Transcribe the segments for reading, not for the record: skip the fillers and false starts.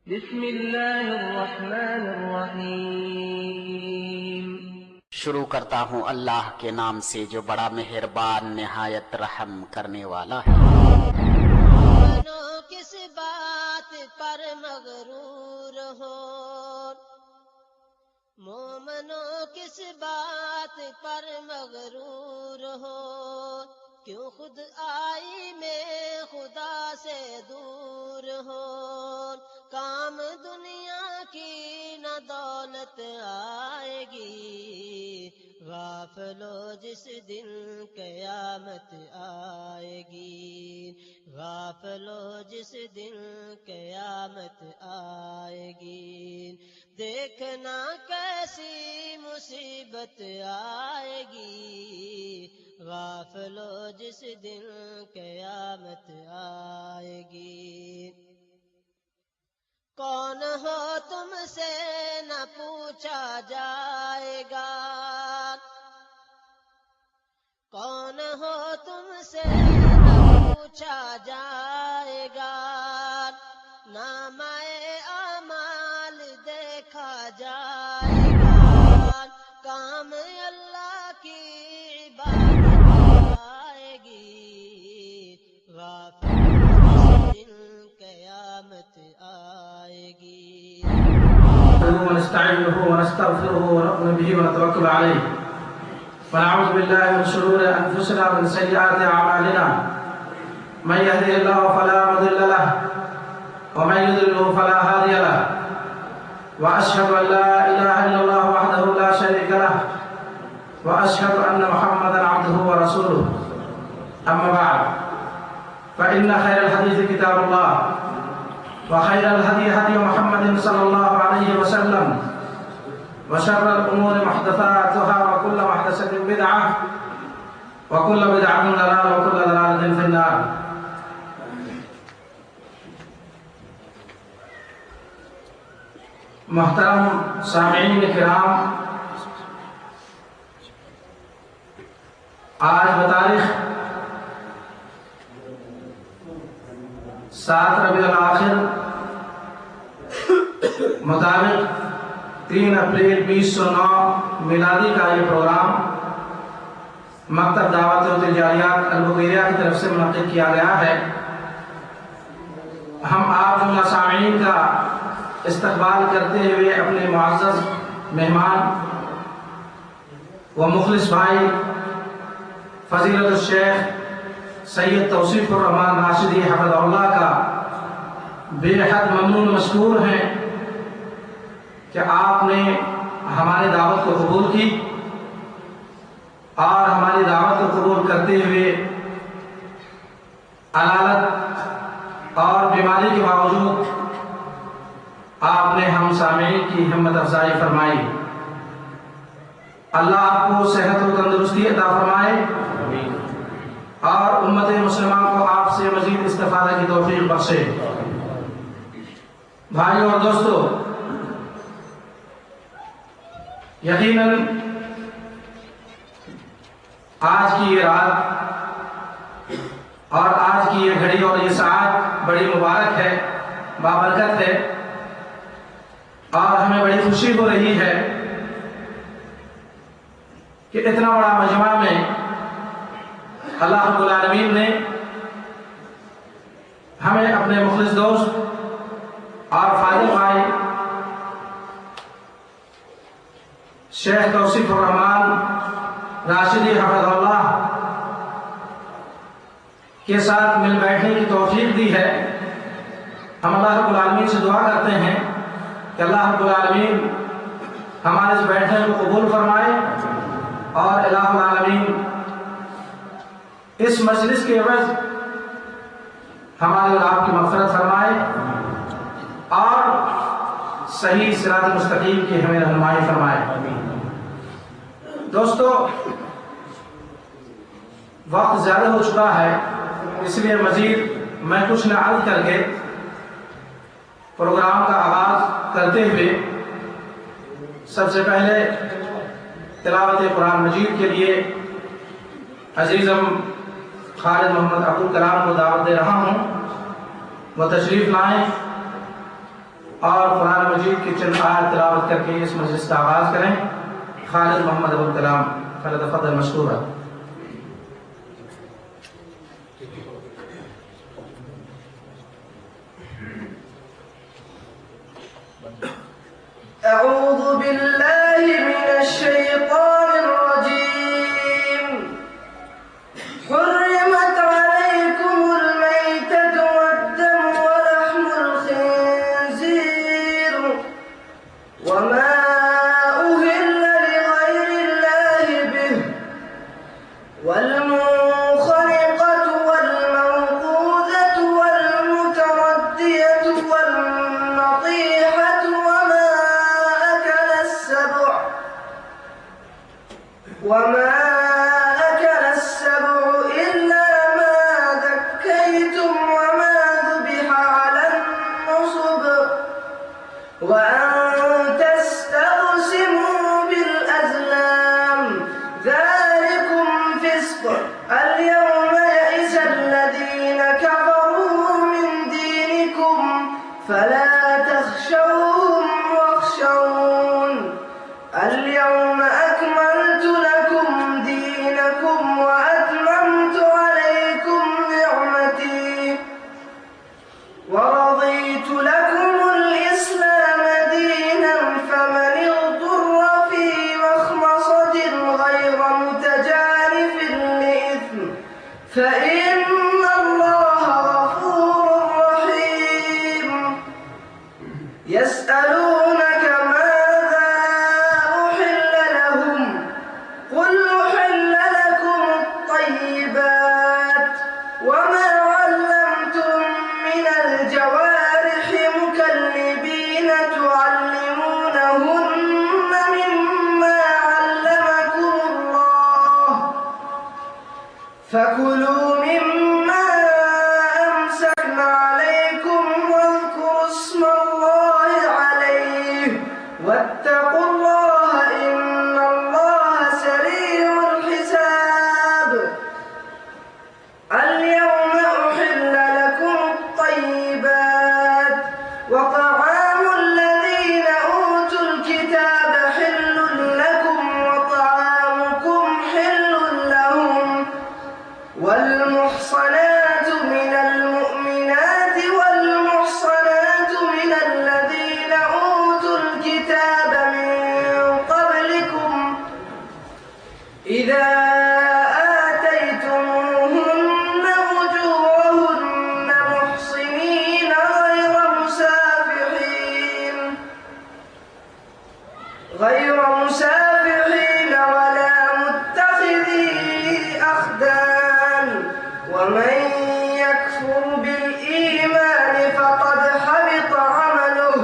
بسم اللہ الرحمن الرحیم۔ شروع کرتا ہوں اللہ کے نام سے جو بڑا مہربان نہایت رحم کرنے والا ہے۔ مومنوں کس بات پر مغرور ہو، مومنوں کس بات پر مغرور ہو، کیوں خود آئی میں خدا سے دور ہو، کام دنیا کی نہ دولت آئے گی، غافلو جس دن قیامت آئے گی، غافلو جس دن قیامت آئے گی، دیکھنا کیسی مصیبت آئے گی، غافلو جس دن قیامت آئے گی۔ کون ہو تم سے نہ پوچھا جائے گا، کون ہو تم سے نہ پوچھا جائے گا، نامۂ اعمال دیکھا جائے گا، کام اللہ کی عبادت آئے گی، غافل جس دن قیامت آئے گی۔ ونستعينه ونستغفره ونؤمن به ونتوكل عليه ونعوذ بالله من شرور انفسنا ومن سيئات اعمالنا من يهده الله فلا مضل له ومن يضلل فلا هادي له واشهد ان لا اله الا الله وحده لا شريك له واشهد ان محمدا عبده ورسوله اما بعد فان خير الحديث كتاب الله وخير الهدي هدي محمد صلى الله عليه وسلم وشر الأمور محدثاتها وكل محدثة بدعة وكل بدعة ضلالة وكل ضلالة في النار۔ محترم سامعین کرام، آج بتاریخ 7 ربیع الاخر مطابق 3 اپریل 2009 میلادی کا یہ پروگرام مکتب دعوت و تجاریات البقیہ کی طرف سے منعقد کیا گیا ہے۔ ہم آپ جملہ سامعین کا استقبال کرتے ہوئے اپنے معزز مہمان و مخلص بھائی فضیلت الشیخ سید توصیف الرحمان راشدی حفظہ اللہ کا بے حد ممنون مشکور ہیں کہ آپ نے ہماری دعوت کو قبول کی اور ہماری دعوت کو قبول کرتے ہوئے علالت اور بیماری کے باوجود آپ نے ہم سامعین کی ہمت افزائی فرمائی۔ اللہ آپ کو صحت و تندرستی عطا فرمائے اور امت مسلمہ کو آپ سے مزید استفادہ کی توفیق بخشے۔ بھائیوں اور دوستو، یقیناً آج کی یہ رات اور آج کی یہ گھڑی اور یہ ساعت بڑی مبارک ہے، بابرکت ہے، اور ہمیں بڑی خوشی ہو رہی ہے کہ اتنا بڑا مجمع میں اللہ رب العالمین نے ہمیں اپنے مخلص دوست اور فاضل بھائی شیخ توصیف الرحمان راشدی حفظہ اللہ کے ساتھ مل بیٹھنے کی توفیق دی ہے۔ ہم اللہ رب العالمین سے دعا کرتے ہیں کہ اللہ رب العالمین ہمارے اس بیٹھنے کو قبول فرمائے اور الہ العالمین اس مجلس کے عوض ہمارے اور آپ کی مغفرت فرمائے اور صحیح صراط مستقیم کی ہمیں رہنمائی فرمائے۔ دوستو، وقت زیادہ ہو چکا ہے، اس لیے مزید میں کچھ نہ عرض کر کے پروگرام کا آغاز کرتے ہوئے سب سے پہلے تلاوت قرآن مجید کے لیے عزیزم خالد محمد عبدالکلام کو دعوت دے رہا ہوں، وہ تشریف لائیں اور قرآن مجید کی چند آیات تلاوت کر کے اس مجلس کا آغاز کریں۔ خالد محمد ابو الکلام فلیتفضل مشکورا۔ أعوذ بالله من الشيطان الرجيم. حرمت عليكم الميتة والدم ولحم الخنزير وما أهل لغير الله به والمنخنقة والموقوذة والمتردية والنطيحة وما أكل السبع إلا ما ذكيتم وما ذبح على النصب وأن تستقسموا بالأزلام ذلكم فسق. اليوم يئس الذين كفروا من دينكم فلا تخشوهم واخشون. اليوم أكملت لكم دينكم وأتممت عليكم نعمتي ورضيت لكم الإسلام دينا فمن اضطر في مخمصة غير متجانف لإثم فإن الله غفور رحيم. يسألونك ماذا أحل لهم قل أحل لكم الطيبات وما علمتم من الجوارح مكلبين تعلمونهن مما علمكم الله فكلوا مما أمسكن عليكم واذكروا اسم الله عليه واتقوا الله إن الله سريع الحساب. اليوم أحل لكم الطيبات وطعام الذين أوتوا الكتاب حل لكم وطعامكم حل لهم والمحصنات من المؤمنات والمحصنات من الذين أوتوا الكتاب من قبلكم إذا آتيتموهن أجورهن محصنين غير مسافحين ولا متخذي أخدان ومن يكفر بالإيمان فقد حبط عمله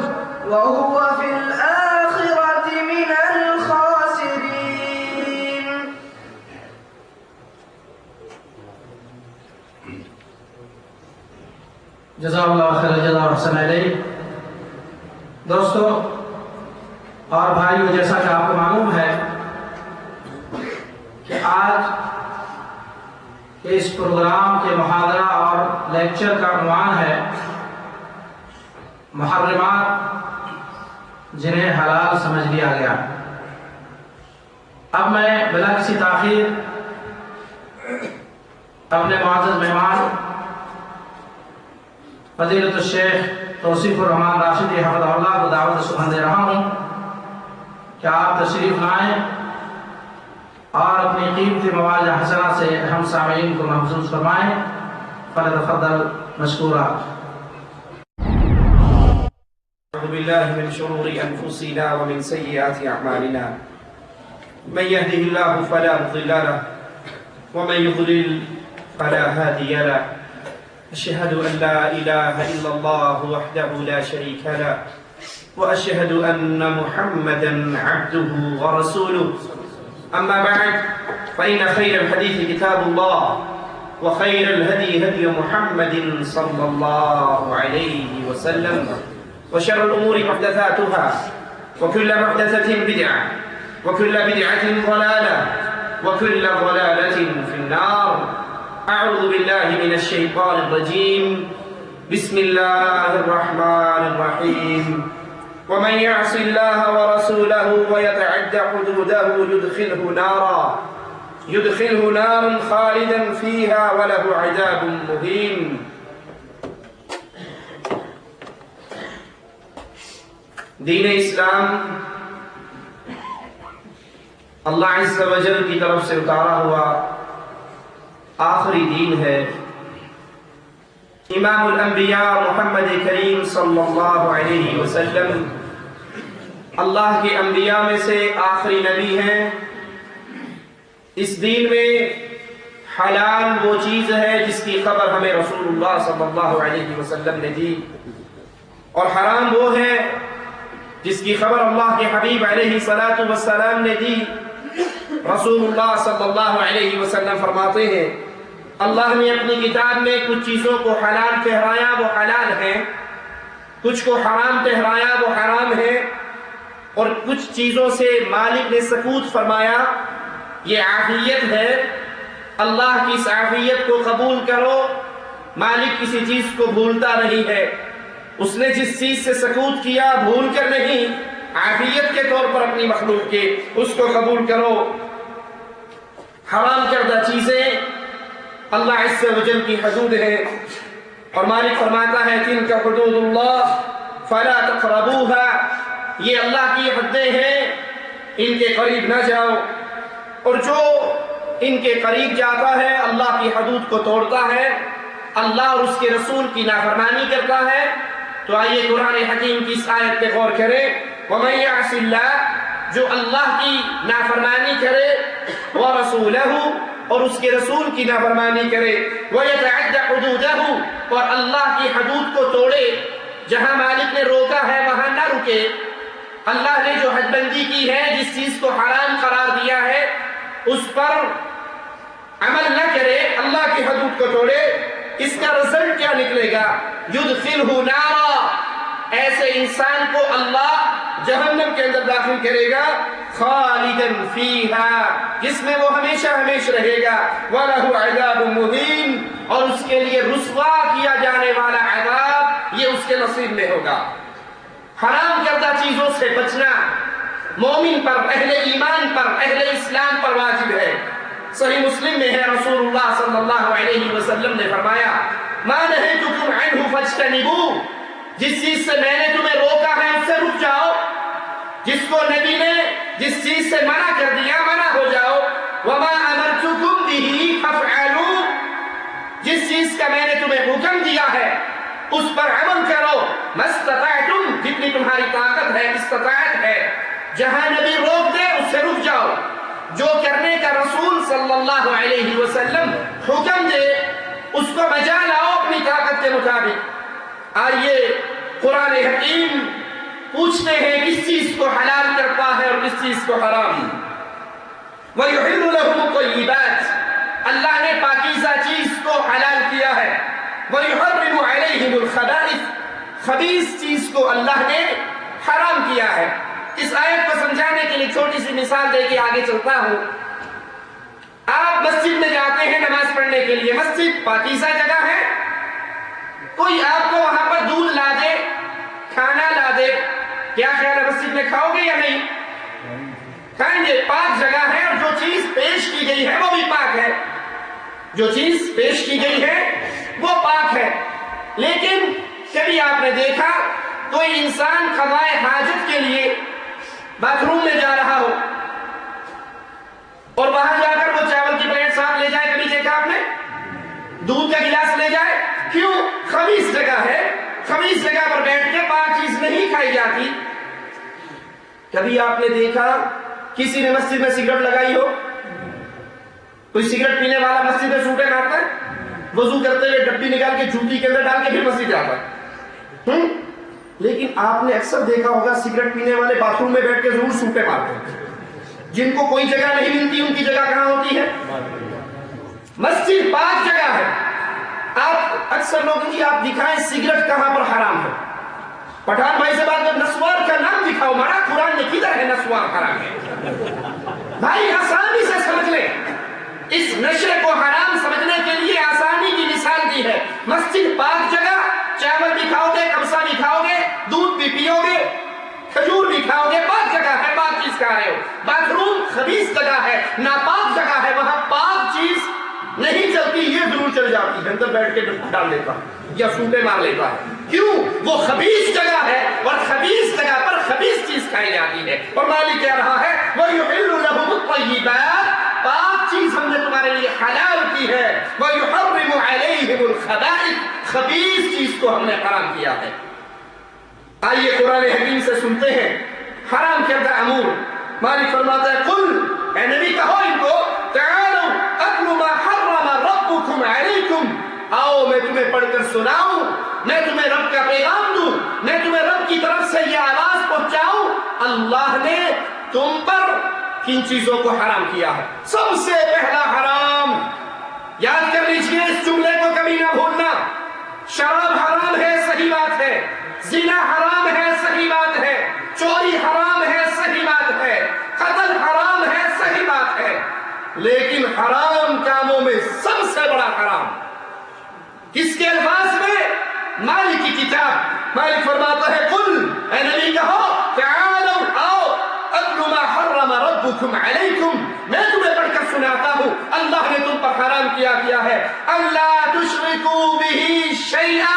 وهو في الآخرة من الخاسرين. جزاک اللہ خیر الجزا وحسن علیہ. دوستو اور بھائیو، جیسا کہ آپ کو معلوم ہے کہ آج کے اس پروگرام کے محاضرہ اور لیکچر کا عنوان ہے محرمات جنہیں حلال سمجھ لیا گیا. اب میں بلا کسی تاخیر اپنے معزز مہمان فضیلت الشیخ توصیف الرحمان راشدی حفظہ اللہ کو دعوت سخن دے رہا ہوں کہ آپ تشریف لائیں اور اپنی قیمتی مواد حسنہ سے ہم سامعین کو محفوظ فرمائیں. فلتفضل مشکورا. أعوذ بالله من شرور أنفسنا ومن سيئات أعمالنا من يهده الله فلا مضل له ومن يضلل فلا هادي له. أشهد أن لا إله إلا الله وحده لا شريك له وأشهد أن محمدا عبده ورسوله. أما بعد فإن خير الحديث كتاب الله وخير الهدي هدي محمد صلى الله عليه وسلم وشر الأمور محدثاتها وكل محدثة بدعة وكل بدعة ضلالة وكل ضلالة في النار. أعوذ بالله من الشيطان الرجيم. بسم الله الرحمن الرحيم. ومن يعص الله ورسوله ويتعد حدوده يدخله نارا خالدا فيها وله عذاب مهين. دین اسلام اللہ عز و جل کی طرف سے اتارا ہوا آخری دین ہے. امام الانبیاء محمد کریم صلی اللہ علیہ وسلم اللہ کے انبیاء میں سے آخری نبی ہیں. اس دین میں حلال وہ چیز ہے جس کی خبر ہمیں رسول اللہ صلی اللہ علیہ وسلم نے دی، اور حرام وہ ہے جس کی خبر اللہ کے حبیب علیہ الصلاۃ والسلام نے دی. رسول اللہ صلی اللہ علیہ وسلم فرماتے ہیں اللہ نے اپنی کتاب میں کچھ چیزوں کو حلال ٹھہرایا وہ حلال ہیں، کچھ کو حرام ٹھہرایا وہ حرام ہے، اور کچھ چیزوں سے مالک نے سکوت فرمایا یہ عافیت ہے. اللہ کی اس عافیت کو قبول کرو. مالک کسی چیز کو بھولتا نہیں ہے، اس نے جس چیز سے سکوت کیا بھول کر نہیں، عافیت کے طور پر اپنی مخلوق کے، اس کو قبول کرو. حرام کردہ چیزیں اللہ عز و جل کی حدود ہے، اور مالک فرماتا ہے تلک حدود اللہ فلا تقربوها، یہ اللہ کی حدیں ہیں ان کے قریب نہ جاؤ. اور جو ان کے قریب جاتا ہے اللہ کی حدود کو توڑتا ہے، اللہ اور اس کے رسول کی نافرمانی کرتا ہے. تو آئیے قرآن حکیم کی اس آیت پہ غور کریں. وَمَن يَعْصِ اللَّهَ، جو اللہ کی نافرمانی کرے، وَرَسُولَهُ، اور اس کے رسول کی نافرمانی کرے، وَيَتَعَدَّ حُدُودَهُ، اور اللہ کی حدود کو توڑے، جہاں مالک نے روکا ہے وہاں نہ رکے. اللہ نے جو حد بندی کی ہے، جس چیز کو حرام قرار دیا ہے اس پر عمل نہ کرے، اللہ کی حدود کو توڑے. اس کا رزلٹ کیا نکلے گا؟ یدخلہ نارا، ایسے انسان کو اللہ جہنم کے اندر داخل کرے گا، خالدن فیہا، جس میں وہ ہمیشہ ہمیشہ رہے گا، وَلَهُ عَذَابٌ مُهِينٌ، اور اس کے لیے رسوا کیا جانے والا عذاب یہ اس کے نصیب میں ہوگا. حرام کردہ چیزوں سے بچنا مومن پر، اہل ایمان پر، اہل اسلام پر واجب ہے. صحیح مسلم میں ہے رسول اللہ صلی اللہ علیہ وسلم نے فرمایا مَا نَهَيْتُكُمْ عَنْهُ فَاجْتَنِبُوهُ، جس چیز سے میں نے تمہیں روکا ہے اس سے رک جاؤ. جس کو نبی نے جس چیز سے منع کر دیا منع ہو جاؤ. وَمَا أَمَرْتُكُمْ بِهِ فَافْعَلُوا، جس چیز کا میں نے تمہیں حکم دیا ہے اس پر عمل کرو. مَسْتَطَعْتُمْ، جتنی تمہاری طاقت ہے، استطاعت ہے. جہاں نبی روک دے اس سے رک جاؤ. جو کرنے کا رسول صلی اللہ علیہ وسلم حکم دے اس کو بجا لاؤ اپنی طاقت کے مطابق. آئیے قرآن حکیم پوچھتے ہیں کس چیز کو حلال کرتا ہے اور کس چیز کو حرام. وَيُحِلُّ لَهُمُ الطَّيِّبَاتِ، اللہ نے پاکیزہ چیز کو حلال کیا ہے. وَيُحَرِّمُ عَلَيْهِمُ الْخَبَائِثَ، خبیث چیز کو اللہ نے حرام کیا ہے. اس آیت کو سمجھانے کے لیے چھوٹی سی مثال دے کے آگے چلتا ہوں. آپ مسجد میں جاتے ہیں نماز پڑھنے کے لیے، مسجد پاکیزہ جگہ ہے، کوئی آپ کو وہاں پر دودھ لا دے، کھانا لا دے، کیا خیال ہے مسجد میں کھاؤ گے یا نہیں؟ کھائیں گے. پاک جگہ ہے، اور جو چیز پیش کی گئی ہے وہ بھی پاک ہے. جو چیز پیش کی گئی ہے وہ پاک ہے. لیکن کبھی آپ نے دیکھا کوئی انسان قضائے حاجت کے لیے باتھ روم میں جا رہا ہو اور وہاں جا کر وہ چاول کی پلیٹ ساتھ لے جائے؟ کبھی دیکھا آپ نے؟ دودھ کا گلاس لے جائے؟ کیوں؟ خبیث جگہ ہے، خبیث جگہ پر بیٹھ کے پاک چیز نہیں کھائی جاتی. کبھی آپ نے دیکھا کسی نے مسجد میں سگریٹ لگائی ہو؟ کوئی سگریٹ پینے والا مسجد میں سوٹے مارتا ہے، وضو کرتے ہوئے ڈبی نکال کے جوتی کے اندر ڈال کے پھر مسجد جاتا ہے. لیکن آپ نے اکثر دیکھا ہوگا سگریٹ پینے والے باتھ روم میں بیٹھ کے ضرور سوٹے مارتے ہیں. جن کو کوئی جگہ نہیں ملتی ان کی جگہ کہاں ہوتی ہے؟ مسجد پاک جگہ ہے. آپ اکثر لوگ جی آپ دکھائیں سگریٹ کہاں پر حرام ہے. پٹھان بھائی سے بات کر، نسوار کا نام دکھاؤ، مارا قرآن میں کدھر ہے نسوار حرام ہے؟ بھائی آسانی سے سمجھ لیں، اس نشے کو حرام سمجھنے کے لیے آسانی کی مثال دی ہے. مسجد پاک جگہ، چاول بھی کھاؤ گے، کمسا بھی کھاؤ گے، دودھ بھی پیو گے، جا رہے ہو. باتھ روم خبیث جگہ ہے, ناپاک جگہ ہے, وہاں پاک چیز نہیں چلتی, یہ ضرور چل جاتی ہے, اندر بیٹھ کے ڈال لیتا ہے یا سوٹے مار لیتا ہے. کیوں؟ وہ خبیث جگہ ہے اور خبیث جگہ پر خبیث چیز کھائی جاتی ہے. اور مالک کہہ رہا ہے وَيُحِلُّ لَهُمُ الطَّيِّبَاتِ, پاک چیز ہم نے تمہارے لیے حلال کی ہے. وَيُحَرِّمُ عَلَيْهِمُ الْخَبَائِثَ, خبیث چیز کو ہم نے حرام کیا ہے. آئیے قرآن حکیم سے سنتے ہیں حرام کردہ امور. مالک فرماتا ہے قل, اے نبی کہو ان کو, تعالوا اتل ما حرم ربکم علیکم, آؤ میں تمہیں پڑھ کر سناؤں, میں تمہیں رب کا پیغام دوں, میں تمہیں رب کی طرف سے یہ آواز پہنچاؤں اللہ نے تم پر کن چیزوں کو حرام کیا ہے. سب سے پہلا حرام, یاد کر لیجئے اس جملے کو کبھی نہ بھولنا, شراب حرام ہے صحیح بات ہے, زنا حرام ہے صحیح بات ہے, چوری حرام ہے صحیح بات ہے, قتل حرام ہے صحیح بات ہے, لیکن حرام کاموں میں سب سے بڑا حرام کس کے الفاظ میں؟ مالک کی کتاب. مالک فرماتا ہے قل, اے نبی کہو, تعالوا آؤ, اتل ما حرم ربکم علیکم, میں تمہیں پڑھ کر سناتا ہوں اللہ نے تم پر حرام کیا ہے. اللہ تشرکوا بہ شیئا,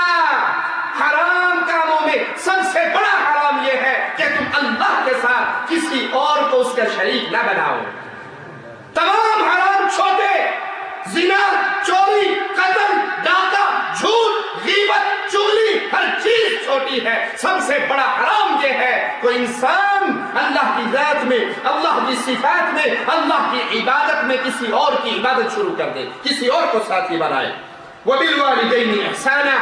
حرام کاموں میں سب سے بڑا حرام یہ ہے کہ تم اللہ کے ساتھ کسی اور کو اس کا شریک نہ بناؤ. تمام حرام چھوٹے, زنا, چوری, قتل, ڈاکہ, جھوٹ, غیبت, چغلی, ہر چیز چھوٹی ہے. سب سے بڑا حرام یہ ہے کوئی انسان اللہ کی ذات میں, اللہ کی صفات میں, اللہ کی عبادت میں کسی اور کی عبادت شروع کر دے, کسی اور کو ساتھی بنائے. وَبِالْوَالِدَيْنِ احسانا,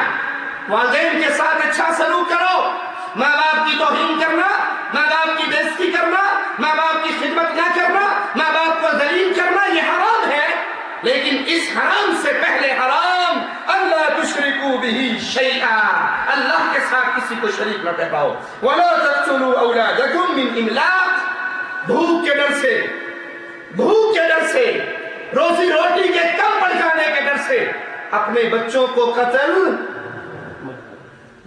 والدین کے ساتھ اچھا سلوک کرو. ماں باپ کی توہین کرنا, ماں باپ کی بے عزتی کرنا, ماں باپ کی خدمت نہ کرنا, ماں باپ کو ذلیل کرنا, یہ حرام ہے. لیکن اس حرام سے پہلے حرام اللہ تشرکوا بہ شیئا, اللہ کے ساتھ کسی کو شریک نہ ٹھہراؤ. وَلَا تَقْتُلُوا أَوْلَادَكُمْ مِنْ إِمْلَاقٍ, بھوک کے ڈر سے, بھوک کے ڈر سے, روزی روٹی کے کم پڑ جانے کے ڈر سے اپنے بچوں کو قتل.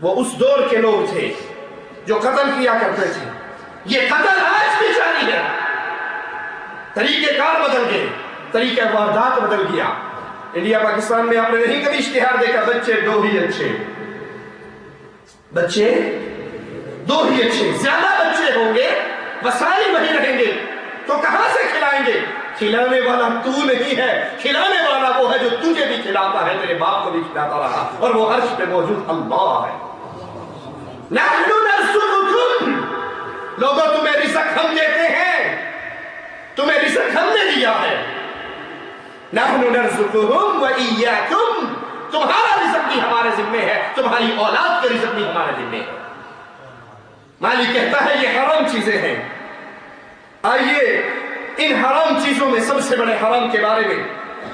وہ اس دور کے لوگ تھے جو قتل کیا کرتے تھے. یہ قتل آج بھی جاری ہے, طریقہ کار بدل گئے, طریقہ واردات بدل گیا. انڈیا پاکستان میں آپ نے نہیں کبھی اشتہار دیکھا بچے دو ہی اچھے, بچے دو ہی اچھے. زیادہ بچے ہوں گے, وسائل وہی رہیں گے, تو کہاں سے کھلائیں گے؟ کھلانے والا تو نہیں ہے, کھلانے والا وہ ہے جو تجھے بھی کھلاتا ہے, تیرے باپ کو بھی کھلاتا رہا, اور وہ عرش پہ موجود اللہ ہے. نحن نرزقکم, لوگوں تمہیں رزق ہم دیتے ہیں, تمہیں رزق ہم نے دیا ہے. نحن نرزقہم وإیاکم, تمہارا رزق بھی ہمارے ذمہ ہے, تمہاری اولاد کے رزق بھی ہمارے ذمہ ہے. مالک کہتا ہے یہ حرام چیزیں ہیں. آئیے ان حرام چیزوں میں سب سے بڑے حرام کے بارے میں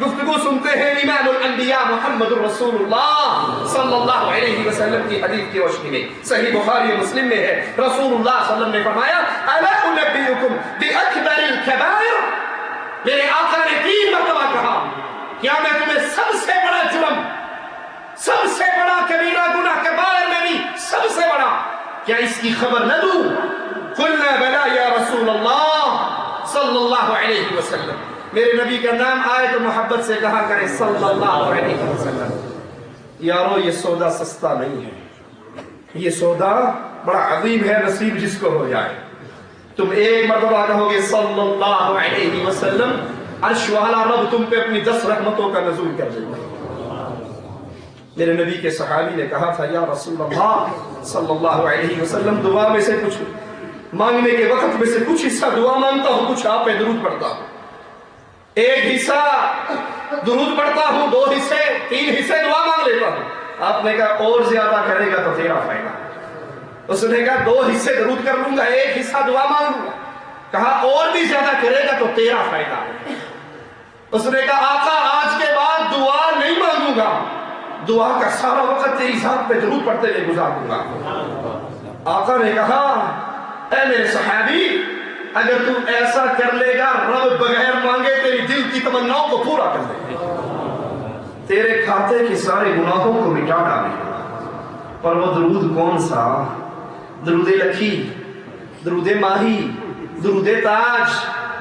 گفتگو سنتے ہیں امام الانبیاء محمد رسول اللہ صلی اللہ علیہ وسلم کی حدیث کی روشنی میں. صحیح بخاری و مسلم میں ہے, رسول اللہ صلی اللہ علیہ وسلم نے فرمایا الا انبئکم باکبر الکبائر, میرے آقا نے 3 مرتبہ کہا کیا میں تمہیں سب سے بڑا جرم, سب سے بڑا کبیرہ گناہ کبائر میں بھی سب سے بڑا, کیا اس کی خبر نہ دوں؟ قلنا بلا یا رسول اللہ صلی اللہ علیہ وسلم, میرے نبی کا نام آئے تو محبت سے کہا کرے صلی اللہ علیہ وسلم. یارو یہ سودا سستا نہیں ہے, یہ سودا بڑا عظیم ہے, نصیب جس کو ہو جائے. تم ایک مرتبہ کہو گے صلی اللہ علیہ وسلم, عرش والا رب تم پہ اپنی 10 رحمتوں کا نزول کر دے گا. میرے نبی کے صحابی نے کہا تھا یا رسول اللہ صلی اللہ علیہ وسلم, دعا میں سے کچھ مانگنے کے وقت میں سے کچھ حصہ دعا مانگتا ہوں, کچھ آپ پہ درود پڑھتا ہوں. ایک حصہ درود پڑھتا ہوں, 2 حصے 3 حصے دعا مانگ لیتا ہوں. آپ نے کہا اور زیادہ کرے گا تو تیرا فائدہ. اس نے کہا 2 حصے درود کر لوں گا, 1 حصہ دعا مانگ لوں گا. کہا اور بھی زیادہ کرے گا تو تیرا فائدہ. اس نے کہا آقا آج کے بعد دعا نہیں مانگوں گا, دعا کا سارا وقت تیری ذات پہ درود پڑھتے ہوئے گزار دوں گا. آقا نے کہا اے میرے صحابی, اگر تم ایسا کر لے گا رب بغیر مانگے تیری دل کی تمناؤں کو پورا کر دے گا, تیرے کھاتے کے سارے گناہوں کو مٹا ڈالے گا. پر وہ درود کون سا؟ درود لکھی, درود ماہی, درود تاج،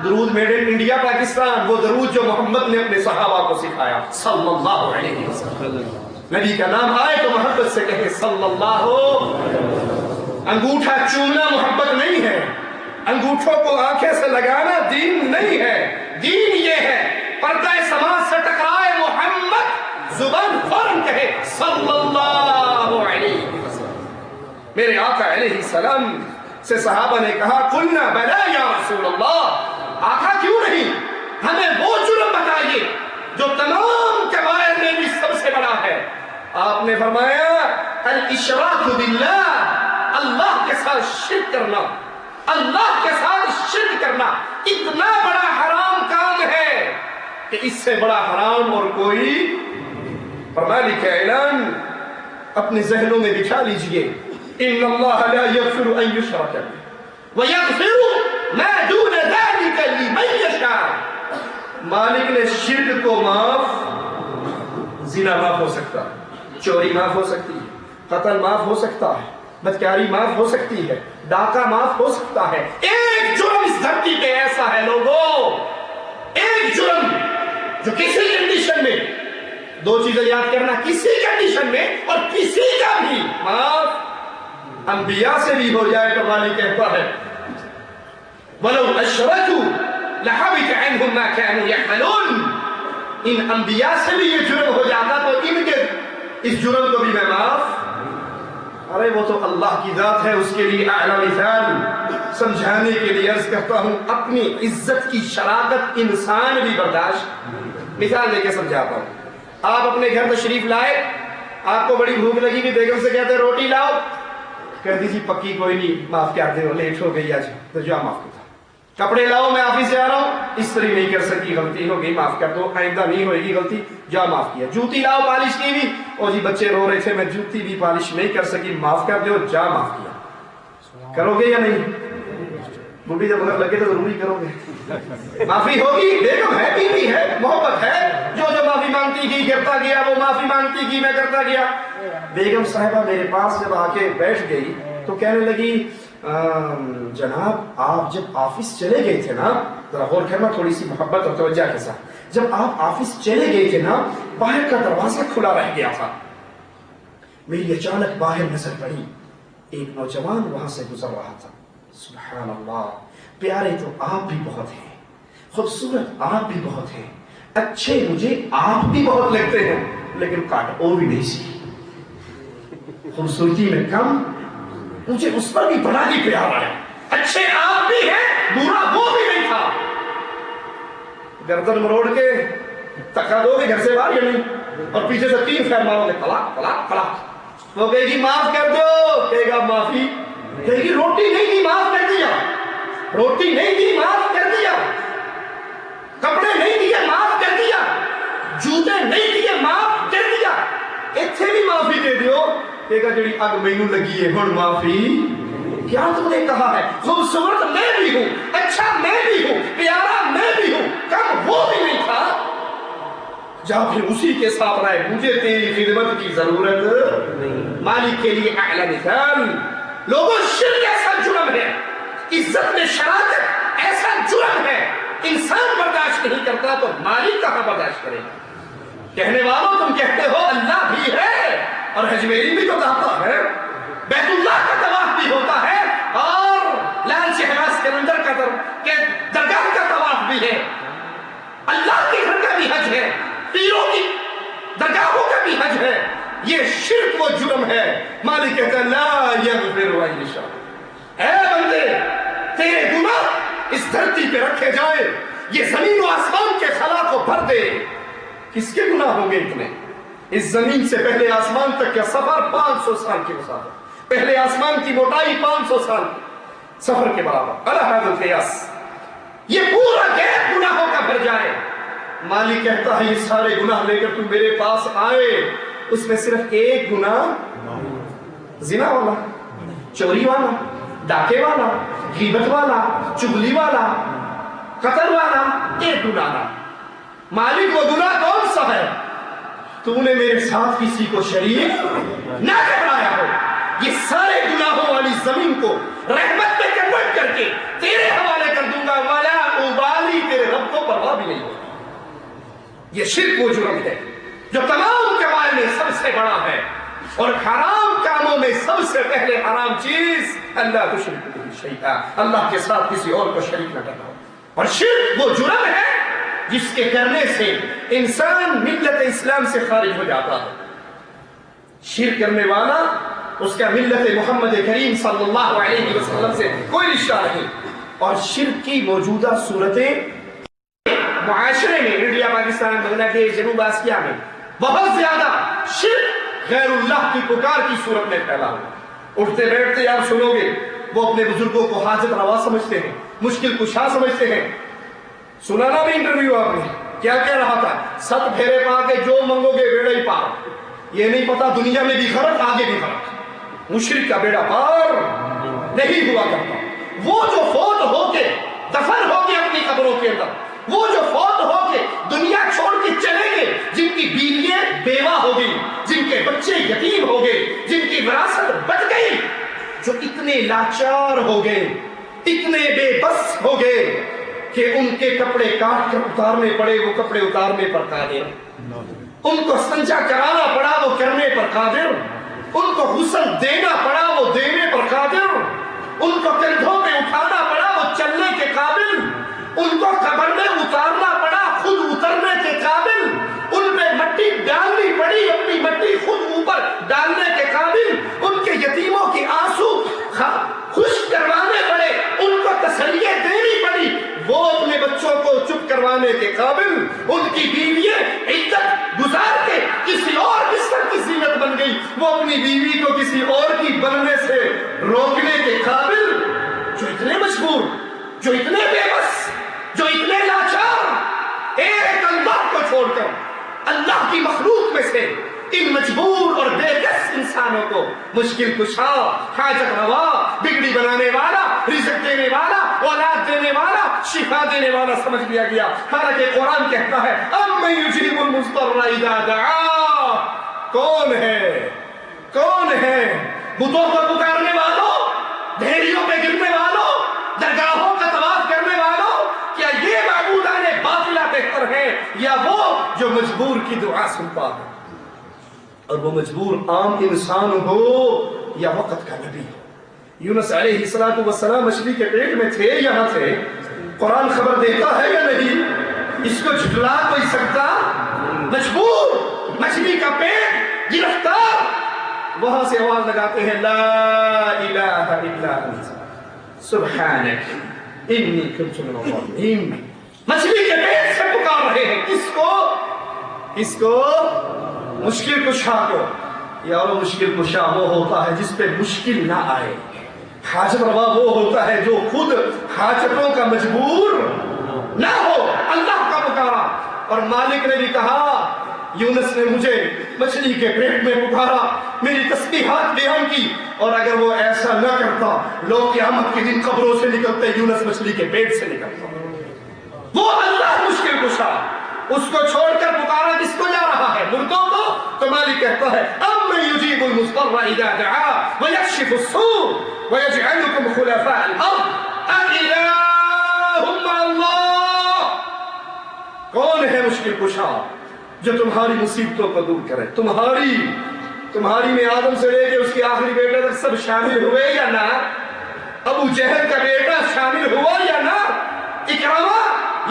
درود میڈ ان انڈیا پاکستان، وہ درود جو محمد نے اپنے صحابہ کو سکھایا صلی اللہ علیہ وسلم. نبی کا نام آئے تو محبت سے کہے صلی اللہ. انگوٹھا چومنا محبت نہیں ہے، انگوٹھوں کو آنکھیں سے لگانا دین نہیں ہے. دین یہ ہے پردہ سماج سے ٹکرائے محمد زبان فوراً کہے صلی اللہ علیہ وسلم. میرے آقا علیہ السلام سے صحابہ نے کہا قلنا بلا یا رسول اللہ، آقا کیوں نہیں، ہمیں وہ جرم بتائیے جو تمام کبائر میں بھی سب سے بڑا ہے. آپ نے فرمایا الاشراک باللہ، اللہ کے ساتھ شرک کرنا. اللہ کے ساتھ شرک کرنا اتنا بڑا حرام کام ہے کہ اس سے بڑا حرام اور کوئی. فرمانے کا اعلان اپنے ذہنوں میں بٹھا لیجئے، ان اللہ لا یغفر ان یشرک بہ ویغفر ما دون ذلک لمن یشاء. مالک نے شرک کو معاف، زنا معاف ہو سکتا ہے، چوری معاف ہو سکتی ہے، قتل معاف ہو سکتا ہے، بدکاری معاف ہو سکتی ہے، ڈاکہ معاف ہو سکتا ہے. ایک جرم اس دھرتی پہ ایسا ہے لوگوں، ایک جرم جو کسی کنڈیشن میں، دو چیزیں یاد کرنا، کسی کنڈیشن میں اور کسی کا بھی معاف انبیاء سے بھی ہو جائے تو مالک کہتا ہے وَلَوْ أَشْرَكُوا لَحَبِطَ عَنْهُمْ مَا كَانُوا يَعْمَلُونَ. ان انبیاء سے بھی یہ جرم ہو جاتا تو ان کے اس جرم کو بھی میں معاف. ارے وہ تو اللہ کی ذات ہے، اس کے لیے اعلیٰ مثال. سمجھانے کے لیے عرض کرتا ہوں، اپنی عزت کی شراکت انسان بھی برداشت. مثال دے کے سمجھاتا ہوں. آپ اپنے گھر تشریف لائے، آپ کو بڑی بھوک لگی بھی، بیگم سے کہتے ہیں روٹی لاؤ، کہتی جی پکی کوئی نہیں، معاف کر دے، لیٹ ہو گئی آج، تو جا معاف کرتا. کپڑے لاؤ، میں آفس سے آ رہا ہوں، استری نہیں کر سکی، غلطی ہو گئی، معاف کر دو، آئندہ نہیں ہوئے گی غلطی، جا معاف کیا. جوتی لاؤ پالش کی بھی، اور جی بچے رو رہے تھے میں جوتی بھی پالش نہیں کر سکی، معاف کر دو، جا معاف کیا. کرو گے یا نہیں؟ بڈھی جب اگر لگے تو ضروری کرو گے. معافی ہوگی، بیگم ہے، بیوی ہے، محبت ہے، جو جو معافی مانگتی گئی کرتا گیا، وہ معافی مانگتی گئی میں کرتا گیا. بیگم صاحبہ میرے پاس جب آ کے بیٹھ گئی تو کہنے لگی جناب آپ جب آفس چلے گئے تھے نا، ذرا غور کرنا تھوڑی سی محبت اور توجہ کے ساتھ، جب آپ آفس چلے گئے تھے نا، باہر کا دروازہ کھلا رہ گیا تھا. میری اچانک باہر نظر پڑی، ایک نوجوان وہاں سے گزر رہا تھا. سبحان اللہ، پیارے تو آپ بھی بہت ہیں، خوبصورت آپ بھی بہت ہیں، اچھے مجھے آپ بھی بہت لگتے ہیں، لیکن کاٹ او بھی نہیں سی. خوبصورتی میں کم، مجھے اس پر بھی بڑا ہی پیار ہے. اچھے آپ بھی ہیں، برا وہ بھی نہیں تھا. گردن مروڑ کے تکا دو گے گھر سے باہر یا نہیں، اور پیچھے سے 3 پھیر مارو گے، طلاق طلاق طلاق. وہ کہے گی معاف کر دو، کہے گا معافی، کہے گی روٹی نہیں دی معاف کر دیا، روٹی نہیں دی معاف کر دیا، کپڑے نہیں دیے معاف کر دیا، جوتے نہیں دیے معاف کر دیا. اتنے بھی معافی دے دیو، کہے گا جڑی اگ مینوں لگی ہے ہن معافی کیا تم نے کہا ہے. خوبصورت میں بھی ہوں، اچھا میں بھی ہوں، پیارا میں بھی ہوں، کم وہ بھی نہیں تھا. جا پھر اسی کے ساتھ رہے، مجھے تیری خدمت کی ضرورت نہیں. مالک کے لیے اعلی مثال. لوگوں شرک ایسا جرم ہے، عزت میں شراکت ایسا جرم ہے، انسان برداشت نہیں کرتا تو مالک کہاں برداشت کرے گا. کہنے والوں تم کہتے ہو اللہ بھی ہے اور حجمیری بھی تو داتا ہے، بیت اللہ کا طواف بھی ہوتا ہے اور لال شہباز کے اندر کا درگاہ کا طواف بھی ہے، اللہ کے گھر کا بھی حج ہے، پیروں کی درگاہوں کا بھی حج ہے. یہ شرک و جرم ہے. مالک کہتا ہے لا یغفر ان یشاء. اے بندے تیرے گناہ اس دھرتی پہ رکھے جائے، یہ زمین و آسمان کے خلا کو بھر دے. کس کے گناہ ہوں گے اتنے؟ اس زمین سے پہلے آسمان تک کا سفر 500 سال کی مسافت، پہلے آسمان کی موٹائی 500 سال سفر کے برابر. الہ القیاس، یہ پورا گیپ گناہوں کا بھر جائے. مالک کہتا ہے یہ سارے گناہ لے کر تم میرے پاس آئے، اس میں صرف ایک گناہ زنا والا، چوری والا، ڈاکے والا، غیبت والا، چغلی والا، قتل والا، ایک گناہ نہ. مالک وہ گناہ کون سا ہے؟ تو نے میرے ساتھ کسی کو شریک نہ ٹھہرایا ہو. یہ سارے گناہوں والی زمین کو رحمت میں کنورٹ کر کے تیرے حوالے ولا ابالی، تیرے رب کو پرواہ بھی نہیں ہوتی۔ یہ شرک وہ جرم ہے جو تمام کبائر میں سب سے بڑا ہے، اور حرام کاموں میں سب سے پہلے حرام چیز اللہ کو شریک بہ شیئا، اللہ کے ساتھ کسی اور کو شریک نہ کرنا۔ اور شرک وہ جرم ہے جس کے کرنے سے انسان ملت اسلام سے خارج ہو جاتا ہے۔ شرک کرنے والا اس کا ملت محمد کریم صلی اللہ علیہ وسلم سے کوئی رشتہ نہیں۔ اور شرک کی موجودہ صورتیں معاشرے میں، انڈیا، پاکستان، بنگلہ دیش، جنوب آسیا میں بہت زیادہ شرک غیر اللہ کی پکار کی صورت میں پھیلا ہوا۔ اٹھتے بیٹھتے آپ سنو گے وہ اپنے بزرگوں کو حاجت روا سمجھتے ہیں، مشکل کشا سمجھتے ہیں۔ سنا نا بھی انٹرویو آپ نے کیا کہہ رہا تھا؟ 7 پھیرے پا کے جو منگو گے بیڑا ہی پار۔ یہ نہیں پتا دنیا میں بھی غرق، آگے بھی غرق۔ مشرک کا بیڑا پار نہیں ہوا کرتا۔ وہ جو فوت ہو کے دفن ہو کے اپنی قبروں کے اندر، وہ جو فوت ہو کے دنیا چھوڑ کے چلے گئے، جن کی بیویاں بیوہ ہو گئی، جن کے بچے یتیم ہو گئے، جن کی وراثت بچ گئی، جو اتنے لاچار ہو گئے، اتنے بے بس ہو گئے کہ ان کے کپڑے کاٹ کر اتارنے پڑے، وہ کپڑے اتارنے پر قادر، ان کو استنجا کرانا پڑا وہ کرنے پر قادر، ان کو غسل دینا پڑا وہ دینے پر قادر، ان کو کندھوں پہ اٹھانا پڑا وہ چلنے کے قابل، ان کو قبر میں اتارنا پڑا خود اترنے کے قابل، ان پہ مٹی ڈالنی پڑی اپنی مٹی خود اوپر ڈالنے کے قابل، ان کے یتیموں کی آنسو خشک کروانے پڑے، ان کو تسلیہ دینی پڑی، وہ اپنے بچوں کو چپ کروانے کے قابل، ان کی بیویاں عدت گزار کے کسی اور بستر کی زینت بن گئی، وہ اپنی بیوی کو کسی اور کی بننے سے روکنے کے قابل، جو اتنے مجبور، جو اتنے بے بس، جو اتنے لاچار، ایک اللہ کو چھوڑ کر اللہ کی مخلوق میں سے ان مجبور اور بے بس انسانوں کو مشکل کشا، حاجت روا، بگڑی بنانے والا، رزق دینے والا، اولاد دینے والا، شفا دینے والا سمجھ لیا گیا۔ حالانکہ قرآن کہتا ہے اَمَّن يُجِيبُ الْمُضْطَرَّ إِذَا دَعَاهُ، کون ہے، کون ہے بتوں کو پکارنے والوں، ڈھیریوں پہ گرنے والوں، درگاہوں کا طواف کرنے والوں، کیا یہ معبودان باطلہ بہتر ہے یا وہ جو مجبور کی دعا سنتا ہے؟ اور وہ مجبور عام انسان ہو یا وقت کا نبی ہو۔ یونس علیہ السلام مچھلی کے پیٹ میں تھے یا نہ تھے؟ قرآن خبر دیتا ہے یا نہیں؟ اس کو جھٹلا کوئی سکتا؟ مجبور، مچھلی کا پیٹ، گرفتار، وہاں سے آواز لگاتے ہیں لا الہ الا انت سبحانک انی کنت من الظالمین۔ مچھلی کے پیٹ سے پکار رہے ہیں کس کو؟ کس کو؟ مشکل کشا کو۔ یارو مشکل کشا وہ ہوتا ہے جس پہ مشکل نہ آئے، حاجت روا وہ ہوتا ہے جو خود حاجتوں کا مجبور نہ ہو، اللہ کا پکارا۔ اور مالک نے بھی کہا یونس نے مجھے مچھلی کے پیٹ میں پکارا، میری تسبیحات بیان کی، اور اگر وہ ایسا نہ کرتا لوگ قیامت کے دن قبروں سے نکلتے، یونس مچھلی کے پیٹ سے نکلتا۔ وہ اللہ مشکل کشا، اس کو چھوڑ کر پکارا کس کو جا رہا ہے؟ مردوں کو؟ تو مالک کہتا ہے اَمَّن يُجِيبُ الْمُضْطَرَّ إِذَا دَعَاهُ وَيَكْشِفُ السُّوءَ وَيَجْعَلُكُمْ خُلَفَاءَ الْأَرْضِ أَإِلَٰهٌ مَّعَ اللَّهِ، کون ہے مشکل کشا جو تمہاری مصیبتوں کو دور کرے؟ تمہاری میں آدم سے لے کے اس کے آخری بیٹے تک سب شامل ہوئے یا نہ؟ ابو جہل کا بیٹا شامل ہوا یا نہ؟ اکرامہ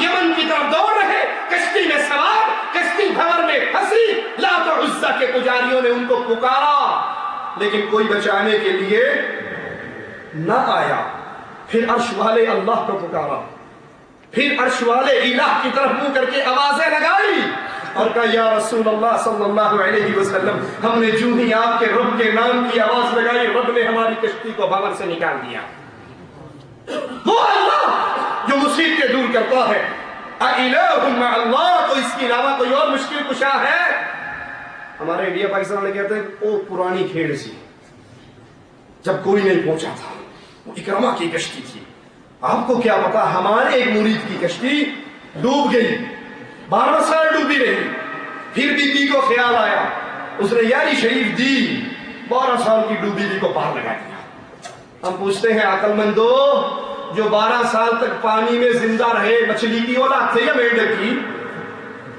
یمن کی طرف دوڑ رہے، کشتی میں سوار، کشتی بھور میں پھنسی، لات و عزا کے پجاریوں نے ان کو پکارا لیکن کوئی بچانے کے لیے نہ آیا۔ پھر عرش والے اللہ کو پکارا، پھر عرش والے الہ کی طرف منہ کر کے آوازیں لگائی اور کہا یا رسول اللہ صلی اللہ علیہ وسلم، ہم نے جو ہی آپ کے رب کے نام کی آواز لگائی، رب نے ہماری کشتی کو بھور سے نکال دیا۔ وہ اللہ جو مصیبتیں دور کرتا ہے۔ اَإِلَٰهٌ مَّعَ اللَّهِ، تو اس کے علاوہ کوئی اور مشکل کشا ہے؟ ہمارے انڈیا پاکستان والے کہتے ہیں وہ پرانی کھیڑ سی، جب کوئی نہیں پہنچا تھا، وہ اکرامہ کی کشتی تھی۔ آپ کو کیا پتا ہمارے ایک مرید کی کشتی ڈوب گئی، 12 سال ڈوبی رہی، پھر بی بی کو خیال آیا، اس نے یاری شریف دی، 12 سال کی ڈوبی بی کو پار لگا دیا۔ ہم پوچھتے ہیں عقل مندو، جو 12 سال تک پانی میں زندہ رہے، مچھلی کی اولاد تھے یا مینڈک کی،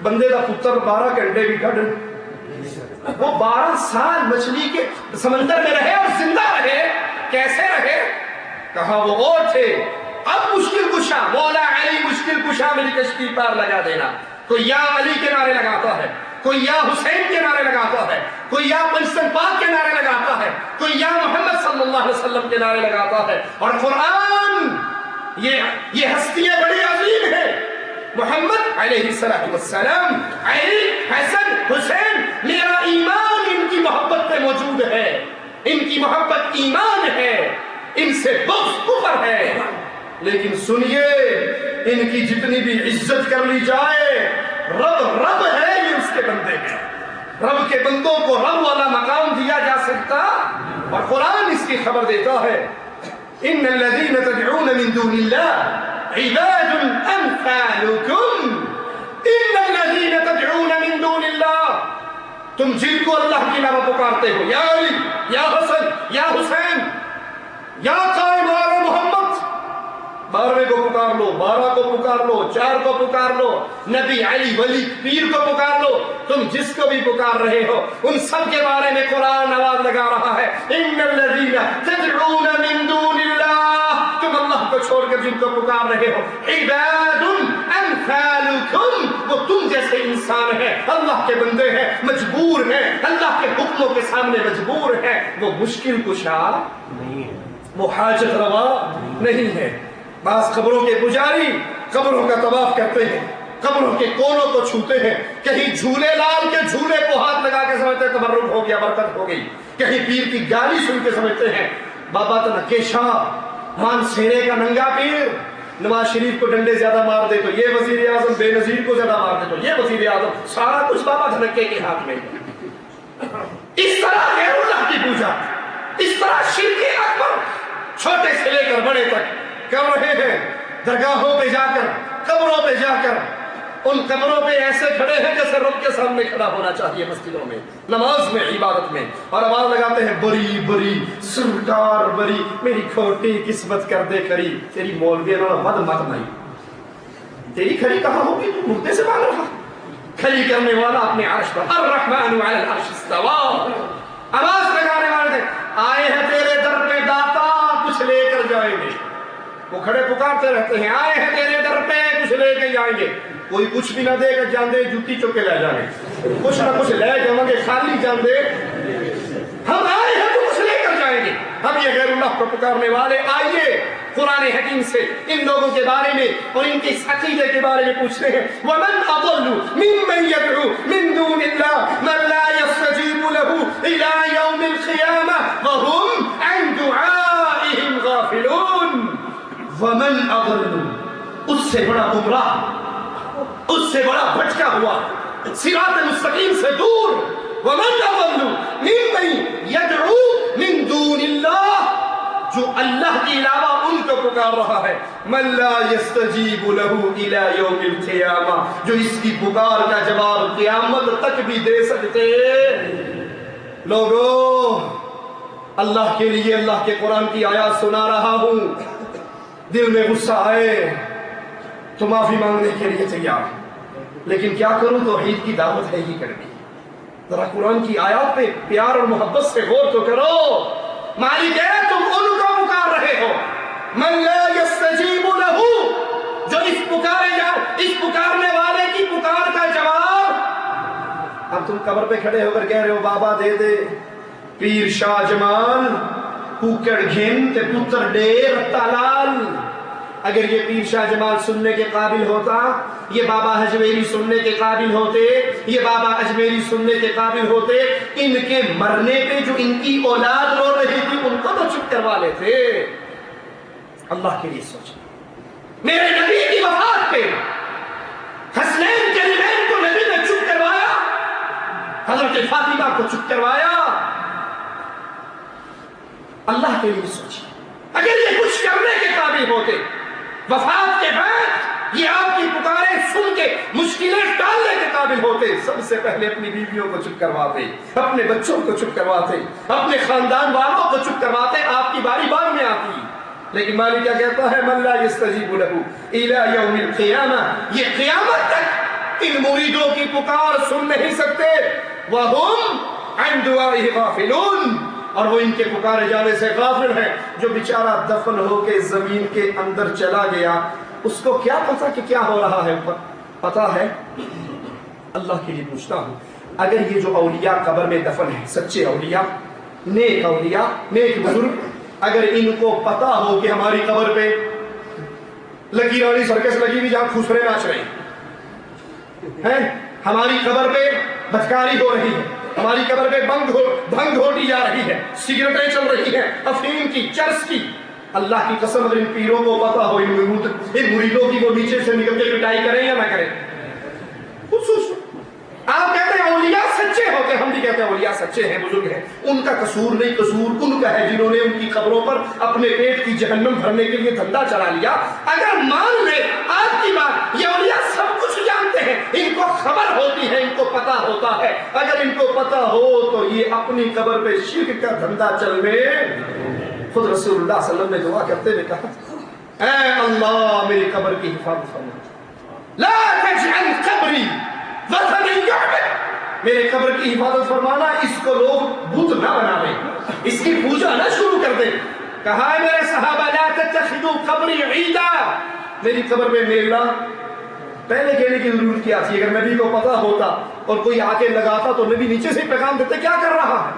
بندے کا پتر 12 گھنٹے بھی کٹ، وہ 12 سال مچھلی کے سمندر میں رہے اور زندہ رہے، کیسے رہے؟ کہا وہ اور تھے۔ اب مشکل کشا، مولا علی مشکل کشا میری کشتی پار لگا دینا۔ کوئی یا علی کے نعرے لگاتا ہے، کوئی یا حسین کے نعرے لگاتا ہے، کوئی یا پنجتن پاک کے نعرے لگاتا ہے، کوئی یا محمد صلی اللہ علیہ وسلم کے نعرے لگاتا ہے۔ اور قرآن یہ ہستیاں بڑی عظیم ہیں، محمد علیہ السلام، علی، حسن، حسین، میرا ایمان ان کی محبت میں موجود ہے، ان کی محبت ایمان ہے، ان سے بغض کفر ہے۔ لیکن سنیے، ان کی جتنی بھی عزت کر لی جائے، رب ہے، یہ اس کے بندے ہیں۔ رب کے بندوں کو رب والا مقام دیا جا سکتا، اور قرآن اس کی خبر دیتا ہے، ان الذین تدعون من دون اللہ عباد امثالکم، ان الذین تدعون من دون اللہ، تم جن کو اللہ کی علاوہ پکارتے ہو، یا علی، یا حسن، یا حسین، یا قائم آل محمد، 12 کو پکار لو، 12 کو پکار لو، 4 کو پکار لو، نبی، علی، ولی، پیر کو پکار لو، تم جس کو بھی پکار رہے ہو، ان سب کے بارے میں قرآن آواز لگا رہا ہے، ان الذین تدعون من دون اللہ، تم اللہ کو چھوڑ کر جن کو پکار رہے ہو، عباد امثالکم، وہ تم جیسے انسان ہیں، اللہ کے بندے ہیں، مجبور ہیں، اللہ کے حکموں کے سامنے مجبور ہیں، وہ مشکل کشا نہیں ہے، وہ حاجت روا نہیں ہے۔ بعض قبروں کے پجاری قبروں کا طواف کرتے ہیں، قبروں کے کونوں کو چھوتے ہیں، کہیں جھولے لال کے جھولے کو ہاتھ لگا کے سمجھتے ہیں تبرک ہو گیا، برکت ہو گئی، کہیں پیر کی گالی سن کے سمجھتے ہیں بابا تنکے شاہ، مان سینے کا ننگا پیر، نواز شریف کو ڈنڈے زیادہ مار دے تو یہ وزیر اعظم، بے نظیر کو زیادہ مار دے تو یہ وزیر اعظم، سارا کچھ بابا تنکے کے ہاتھ میں۔ اس طرح غیر اللہ کی پوجا، اس طرح شرک اکبر چھوٹے سے لے کر بڑے تک کر رہے ہیں، درگاہوں پہ جا کر، قبروں پہ جا کر، ان قبروں پہ ایسے کھڑے ہیں جیسے رب کے سامنے کھڑا ہونا چاہیے، مسجدوں میں، نماز میں، عبادت میں، اور آواز لگاتے ہیں بری بری سرکار بری، میری کھوٹی قسمت کر دے کھری، تیری مولوی انہوں مد مت نہیں، تیری کھری کہاں ہوگی، تو مردے سے مانگ رہا، کھری کرنے والا اپنے عرش پر، الرحمن علی العرش استوى، آواز لگانے والے تھے، آئے ہیں تیرے در پہ داتا، کچھ لے کر جائیں گے، وہ کھڑے پکارتے رہتے ہیں، آئے ہیں تیرے در پہ کچھ لے کے جائیں گے، کوئی کچھ بھی نہ دے گا، جان دے جوتی چک کے لے جائیں گے، کچھ نہ کچھ لے جائیں گے، خالی جان دے، ہم آئے ہیں تو کچھ لے کر جائیں گے۔ ہم یہ غیر اللہ کو پکارنے والے، آئیے قرآن حکیم سے ان لوگوں کے بارے میں اور ان کے عقیدے کے بارے میں پوچھتے ہیں، وَمَنْ أَضَلُّ مِمَّنْ يَدْعُو مِن دُونِ اللَّهِ مَنْ لَا يَسْتَجِيبُ لَهُ إِلَى يَوْمِ الْقِيَامَةِ وَهُمْ عَنْ دُعَائِهِمْ غَافِلُونَ۔ وَمَنْ أَضَلُّ، اس سے بڑا گمراہ، اس سے بڑا بھٹکا ہوا، صراط مستقیم سے دور، وَمَنْ أَضَلُّ مِمَّنْ يَدْعُو مِن دُونِ اللَّهِ، جو اللہ کے علاوہ ان کو پکار رہا ہے، مَنْ لَا يَسْتَجِيبُ لَهُ إِلَى يَوْمِ الْقِيَامَةِ، جو اس کی پکار کا جواب قیامت تک بھی دے سکتے۔ لوگوں، اللہ کے لیے اللہ کے قرآن کی آیات سنا رہا ہوں، دل میں غصہ آئے تو معافی مانگنے کے لیے تیار، لیکن کیا کروں، توحید کی دعوت ہے ہی کرنی۔ ذرا قرآن کی آیات پہ پیار اور محبت سے غور تو کرو، مالک ہے تم ان کو پکار رہے ہو، من لا يستجیب لہ، جو اس پکارنے والے کی پکار کا جواب، اب تم قبر پہ کھڑے ہو کر کہہ رہے ہو بابا دے دے، پیر شاہ جمال کوکڑ گھن تے پتر ڈیر تالال، اگر یہ پیر شاہ جمال سننے کے قابل ہوتا، یہ بابا اجمیری سننے کے قابل ہوتے، یہ بابا اجمیری سننے کے قابل ہوتے، ان کے مرنے پہ جو ان کی اولاد رو رہی تھی ان کو تو چپ کروا لیتے۔ اللہ کے لیے سوچیں، میرے نبی کی وفات پہ حسنین کریمین کو نبی نے چپ کروایا، حضرت فاطمہ کو چپ کروایا۔ اللہ کے لیے سوچیں، اگر یہ کچھ کرنے کے قابل ہوتے، وفات کے بعد یہ آپ کی پکاریں سن کے مشکلیں ٹالنے کے قابل ہوتے، سب سے پہلے اپنی بیویوں کو چپ کرواتے، اپنے بچوں کو چپ کرواتے، اپنے خاندان والوں کو چپ کرواتے، آپ کی باری بعد میں آتی۔ لیکن مالک کیا کہتا ہے من لا یستجیب لہ الی یوم القیامہ، یہ قیامت تک ان مریدوں کی پکار سن نہیں سکتے، وہم عن دعائہ غافلون، اور وہ ان کے پکارے جانے سے غافل ہیں۔ جو بیچارہ دفن ہو کے زمین کے اندر چلا گیا، اس کو کیا پتا کہ کیا ہو رہا ہے اوپر؟ پتا ہے؟ اللہ کے لیے پوچھتا ہوں، اگر یہ جو اولیاء قبر میں دفن ہیں، سچے اولیاء، نیک اولیاء، نیک بزرگ، اگر ان کو پتا ہو کہ ہماری قبر پہ لکی رانی سرکس لگی ہوئی جہاں خسرے ناچ رہے ہیں، ہماری قبر پہ بدکاری ہو رہی ہے، ہماری قبر پہ بھنگ گھوٹی جا رہی ہے، سگریٹیں چل رہی ہیں، افیم کی، چرس کی، اللہ کی قسم اگر ان پیروں کو پتا ہو، ان مریدوں کی، وہ نیچے سے نکل کے پٹائی کریں یا نہ کریں؟ آپ کہتے ہیں اولیاء سچے ہوتے، ہم بھی کہتے ہیں اولیاء سچے ہیں، بزرگ ہیں، ان کا قصور نہیں، قصور ان کا ہے جنہوں نے ان کی قبروں پر اپنے پیٹ کی جہنم بھرنے کے لیے دھندا چلا لیا۔ اگر مان لے آپ کی بات، یہ اولیاء سب کچھ جانتے ہیں، ان کو خبر ہوتی ہے، ان کو پتا ہوتا ہے، اگر ان کو پتا ہو تو یہ اپنی قبر پہ شرک کا دھندا چلنے۔ خود رسول اللہ صلی اللہ علیہ وسلم نے دعا کرتے ہوئے کہا اے اللہ میری قبر کی حفاظت فرما، لا تجعل قبری وطن یعبد، میرے قبر کی حفاظت فرمانا، اس کو لوگ بت نہ بنا لیں، اس کی پوجا نہ شروع کر دیں۔ کہا ہے میرے صحابہ لا تتخذوا قبری عیدا، میری قبر میں میلہ پہلے کہنے کی ضرورت کیا تھی؟ اگر نبی کو پتا ہوتا اور کوئی آ کے لگاتا تو نبی نیچے سے پیغام دیتے کیا کر رہا ہے؟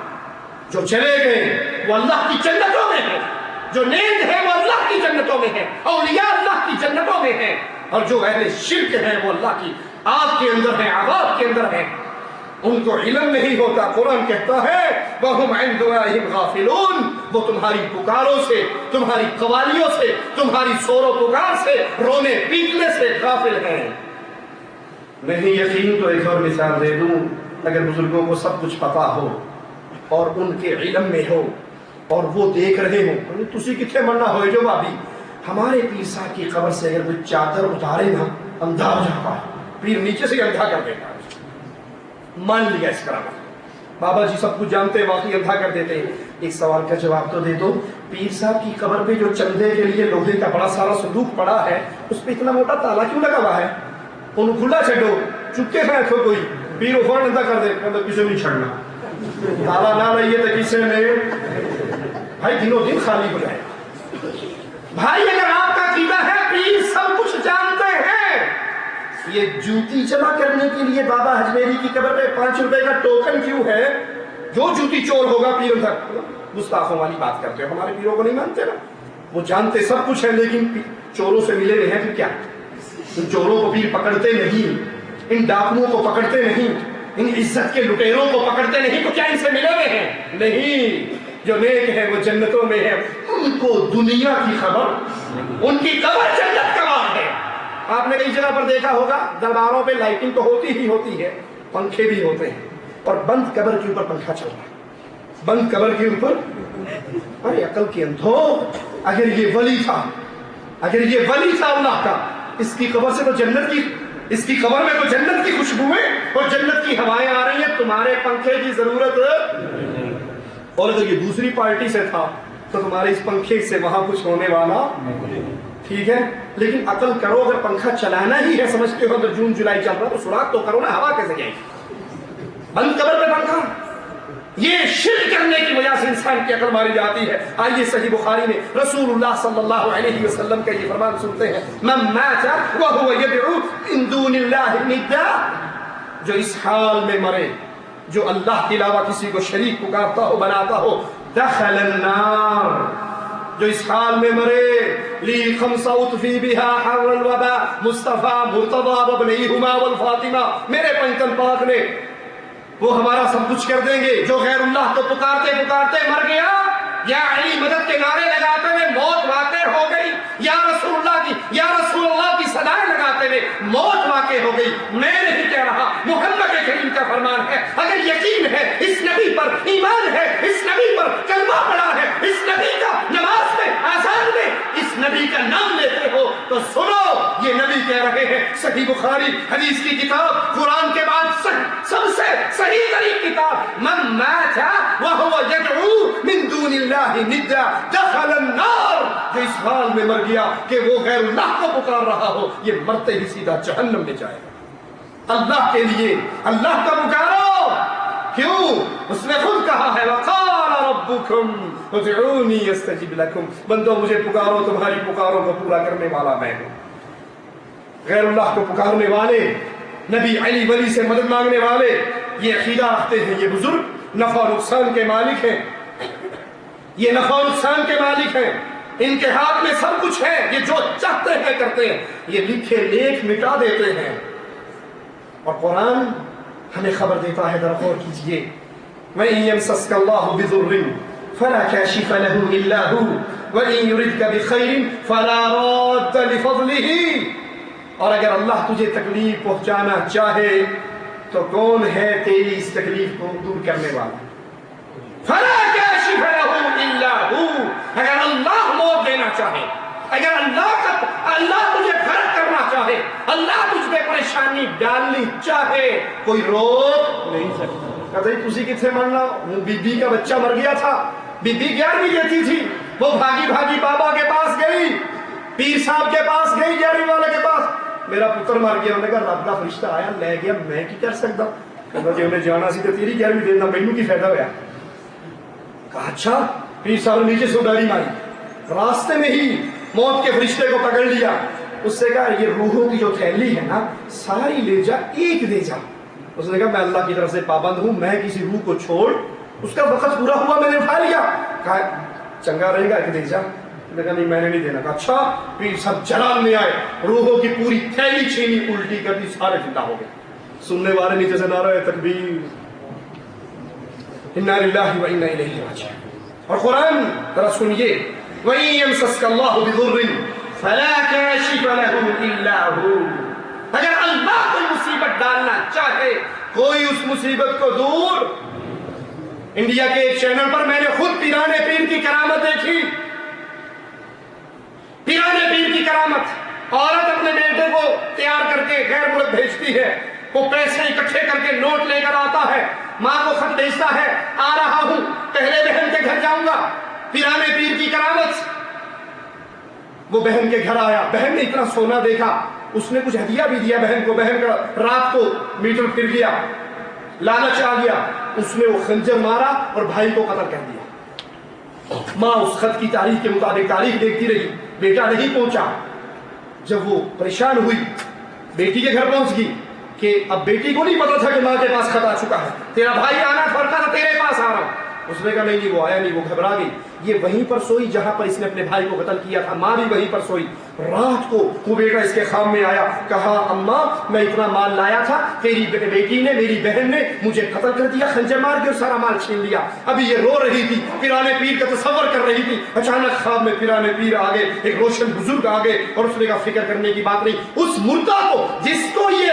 جو چلے گئے وہ اللہ کی جنتوں میں ہیں، جو نیک ہے وہ اللہ کی جنتوں میں ہیں، اولیاء اللہ کی جنتوں میں ہیں، اور جو اہل شرک ہیں وہ اللہ کی آگ کے اندر ہیں، عذاب کے اندر ہیں، ان کو علم نہیں ہوتا۔ قرآن کہتا ہے وَهُمْ عِنْ دُعَائِهِمْ غَافِلُونَ، وہ تمہاری پکاروں سے، تمہاری قوالیوں سے، تمہاری شور و پکار سے، رونے پیٹنے سے غافل ہیں۔ نہیں یقین تو ایک اور مثال دے دوں، اگر بزرگوں کو سب کچھ پتا ہو اور ان کے علم میں ہو اور وہ دیکھ رہے ہوں، تسی کتنے مرنا ہوئے جو بابی، ہمارے پیر صاحب کی قبر سے اگر کوئی چادر اتارے نا اندھا ہو جاتا ہے، پیر نیچے سے اندھا کر دیتا ہے، مان لیا اس کرامہ، بابا جی سب کچھ جانتے ہیں، واقعی اندھا کر دیتے ہیں۔ ایک سوال کا جواب تو دے دو، پیر صاحب کی قبر پہ جو چندے کے لیے لوہے کا بڑا سارا صندوق پڑا ہے، اس پہ اتنا موٹا تالا کیوں لگا ہوا ہے؟ انہوں کھلا چھڑو، چکے بیٹھو کوئی پیر افراد اندھا کر دے، کسی نہیں چھڑنا، تالا نہ لئیے تو کسی نے بھائی دنوں دن خالی ہو جائے۔ بھائی اگر آپ کا عقیدہ ہے پیر سب کچھ جانتے ہیں، یہ جوتی جمع کرنے کے لیے بابا حجمیری کی قبر پہ 5 روپے کا ٹوکن کیوں ہے؟ جو جوتی چور ہوگا پیر اندر، گستاخوں والی بات کرتے ہو، ہمارے پیروں کو نہیں مانتے نا، وہ جانتے سب کچھ ہے لیکن چوروں سے ملے ہوئے ہیں، پھر کیا؟ ان چوروں کو پیر پکڑتے نہیں، ان ڈاکوؤں کو پکڑتے نہیں، ان عزت کے لٹیروں کو پکڑتے نہیں، تو کیا ان سے ملے ہوئے ہیں؟ نہیں، جو نیک ہیں وہ جنتوں میں ہیں، ان کو دنیا کی خبر، ان کی قبر جنت کا باغ ہے۔ آپ نے کئی جگہ پر دیکھا ہوگا درباروں پہ لائٹنگ تو ہوتی ہی ہوتی ہے، پنکھے بھی ہوتے ہیں، اور بند قبر کے اوپر پنکھا چل رہا ہے، بند قبر کے اوپر۔ ارے عقل کے اندھو، اگر یہ ولی تھا، اگر یہ ولی تھا اللہ کا، اس کی قبر سے تو جنت کی، اس کی قبر میں تو جنت کی خوشبوئیں اور جنت کی ہوائیں آ رہی ہیں، تمہارے پنکھے کی ضرورت ہے۔ اور اگر یہ دوسری پارٹی سے تھا تو تمہارے اس پنکھے سے وہاں کچھ ہونے والا، ٹھیک ہے، لیکن عقل کرو، اگر پنکھا چلانا ہی ہے، سمجھتے ہو اگر جون جولائی چل رہا تو سوراخ تو کرو نا، ہوا کیسے جائے گی؟ بند قبر پہ پنکھا، یہ شرک کرنے کی وجہ سے انسان کی عقل ماری جاتی ہے۔ آئیے صحیح بخاری میں رسول اللہ صلی اللہ علیہ وسلم کا یہ فرمان سنتے ہیں، من مات وهو يدعو من دون الله ندا، جو اس حال میں مرے، جو اللہ کے علاوہ کسی کو شریک پکارتا ہو، بناتا ہو، دخل النار، جو اس حال میں مرے، لی خمسہ اطفی بہا حر الوبا مصطفیٰ مرتضی وابنیہما والفاطمہ، میرے پنجتن پاک نے وہ ہمارا سب کچھ کر دیں گے۔ جو غیر اللہ کو پکارتے پکارتے مر گیا، یا علی مدد کے نعرے لگاتے ہوئے موت واقع ہو گئی، یا رسول اللہ کی، یا رسول اللہ کی صدائیں لگاتے ہوئے موت واقع ہو گئی، میں نہیں کہہ رہا، محمد کریم کا فرمان ہے، اگر یقین ہے اس نبی پر، ایمان ہے اس نبی پر، کلمہ پڑھا ہے اس نبی کا، نماز میں، آذان میں اس نبی کا نام لیتے ہو تو سنو، یہ نبی کہہ رہے ہیں صحیح بخاری حدیث کی کتاب قرآن کے بعد سب سے صحیح ترین کتاب من مات وهو يدعو من دون اللہ ندا دخل النار، جو اس حال میں مر گیا کہ وہ غیر اللہ کو پکار رہا ہو یہ مرتے ہی سیدھا جہنم میں جائے گا۔ اللہ کے لیے اللہ کا پکارو، کیوں؟ اس نے خود کہا ہے وقال ربکم ادعونی استجب لکم، بندو مجھے پکارو، تمہاری پکاروں کو پورا کرنے والا میں ہوں۔ غیر اللہ کو پکارنے والے، نبی علی ولی سے مدد مانگنے والے یہ عقیدہ رکھتے ہیں یہ بزرگ نفع و نقصان کے مالک ہیں، یہ نفع و نقصان کے مالک ہیں، ان کے ہاتھ میں سب کچھ ہے، یہ جو چاہتے ہیں کرتے ہیں، یہ لکھے لیکھ مٹا دیتے ہیں۔ اور قرآن ہمیں خبر دیتا ہے، درغور کیجئے وَإِن يَمْسَسْكَ اللَّهُ بِضُرٍّ فَلَا كَاشِفَ لَهُ إِلَّا هُوَ وَإِن يُرِدْكَ بِخَيْرٍ فَلَا رَادَّ لِفَضْلِهِ، اور اگر اللہ تجھے تکلیف پہنچانا چاہے تو کون ہے تیری اس تکلیف کو دور کرنے والا؟ فَلَا كَاشِفَ لَهُ إِلَّا هُوَ، اگر اللہ موت دینا چاہے، اگر اللہ تجھے فرق کرنا چاہے، اللہ تجھ پہ پریشانی ڈالنی چاہے، کوئی روک نہیں سکتا۔ کہتے ہیں تسی کتنے مرنا؟ بی بی کا بچہ مر گیا تھا، بی بی 11ویں دیتی تھی، وہ بھاگی بابا کے پاس گئی، پیر صاحب کے پاس گئی، 11ویں والے کے پاس، میرا پتر مر گیا۔ انہوں نے کہا رب کا فرشتہ آیا لے گیا، میں کی کر سکتا؟ کہتا جی انہیں جانا سی تو تیری 11ویں دینا، مینوں کی فائدہ ہوا؟ کہا اچھا۔ پیر صاحب نے نیچے سے ڈالی ماری، راستے میں ہی موت کے فرشتے کو پکڑ لیا، اس سے کہا یہ روحوں کی جو تھیلی ہے نا ساری لے جا، ایک دے جا۔ اس نے کہا میں اللہ کی طرف سے پابند ہوں، میں کسی روح کو چھوڑ، اس کا وقت پورا ہوا میں نے اٹھا لیا۔ کہا چنگا رہے گا کہ دے جا؟ کہا نہیں میں نے نہیں دینا۔ کہا اچھا۔ پھر سب جلال میں آئے، روحوں کی پوری تھیلی چھینی، الٹی کر دی، سارے زندہ ہو گئے۔ سننے والے نیچے سے نعرہ تکبیر، انا للہ و انا الیہ راجعون۔ اور قرآن ذرا سنیے وَإِن يَمْسَسْكَ اللَّهُ بِضُرٍّ فَلَا كَاشِفَ لَهُ إِلَّا هُوَ، اگر اللہ کوئی مصیبت ڈالنا چاہے کوئی اس مصیبت کو دور۔ انڈیا کے ایک چینل پر میں نے خود پیرانے پیر کی کرامت دیکھی، پیرانے پیر کی کرامت۔ عورت اپنے بیٹے کو تیار کر کے غیر ملک بھیجتی ہے، وہ پیسے اکٹھے کر کے نوٹ لے کر آتا ہے، ماں کو خط بھیجتا ہے آ رہا ہوں، پہلے بہن کے گھر جاؤں گا۔ پیرانے پیر کی کرامت، وہ بہن کے گھر آیا، بہن نے اتنا سونا دیکھا، اس نے کچھ ہدیہ بھی دیا بہن کو، بہن کا رات کو میٹر پھر گیا، لالچ آ گیا، اس نے وہ خنجر مارا اور بھائی کو قتل کر دیا۔ ماں اس خط کی تاریخ کے مطابق تاریخ دیکھتی رہی، بیٹا نہیں پہنچا۔ جب وہ پریشان ہوئی بیٹی کے گھر پہنچ گئی کہ اب بیٹی کو نہیں پتا تھا کہ ماں کے پاس خط آ چکا ہے، تیرا بھائی آنا تھا تیرے پاس آ رہا ہوں۔ اس نے کہا نہیں وہ آیا نہیں، وہ گھبرا گئی۔ یہ وہیں پر سوئی جہاں پر اس نے اپنے بھائی کو قتل کیا تھا، ماں بھی وہیں پر سوئی۔ رات کو وہ بیٹا اس کے خواب میں آیا، کہا اماں میں اتنا مال لایا تھا، تیری بیٹی نے میری بہن نے مجھے قتل کر دیا، خنجر مار کے اور سارا مال چھین لیا۔ ابھی یہ رو رہی تھی، پیرانے پیر کا تصور کر رہی تھی، اچانک خواب میں پیرانے پیر آگے، ایک روشن بزرگ آگے، اور اس نے کہا فکر کرنے کی بات نہیں، اس مردہ کو جس کو یہ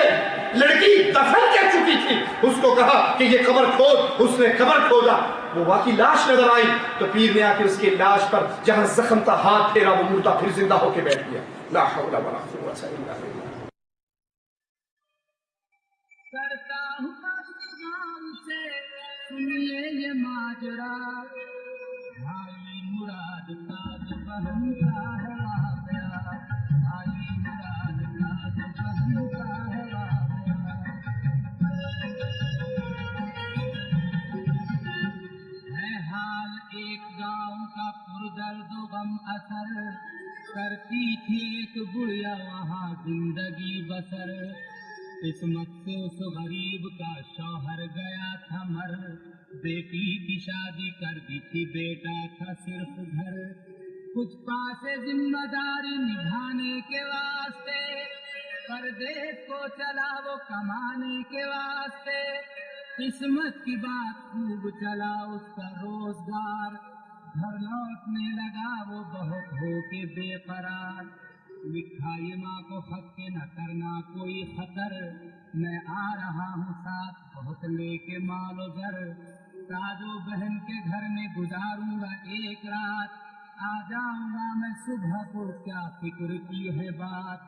لڑکی دفن کر چکی تھی اس کو کہا کہ یہ قبر کھود۔ اس نے قبر کھودا، وہ واقعی لاش نظر آئی، تو پیر نے آ کے اس کے لاش پر جہاں زخم تھا ہاتھ پھیرا، وہ مردہ پھر زندہ ہو کے بیٹھ گیا۔ لا حول ولا قوت الا باللہ۔ کرتا ہوں نام سے سنیے یہ ماجرا، بھائی مراد کا جو بہن کا ہے واقعہ، بھائی مراد کا جو بہن کا ہے واقعہ۔ ہے حال ایک گاؤں کا پردرد و غم اثر، کرتی تھی ایک گڑیا وہاں زندگی بسر، قسمت سے اس غریب کا شوہر گیا تھا مر، بیٹی کی شادی کر دی تھی، بیٹا تھا صرف گھر، کچھ پاس ذمہ داری نبھانے کے واسطے، پردیس کو چلا وہ کمانے کے واسطے، قسمت کی بات خوب چلا اس کا روزگار، گھر لوٹنے لگا وہ بہت ہو کے بے قرار، لکھا یہ ماں کو خط کے نہ کرنا کوئی خطر، میں آ رہا ہوں ساتھ بہت لے کے مال و زر، تاجو بہن کے گھر میں گزاروں گا ایک رات، آ جاؤں گا میں صبح کو، کیا فکر کی ہے بات،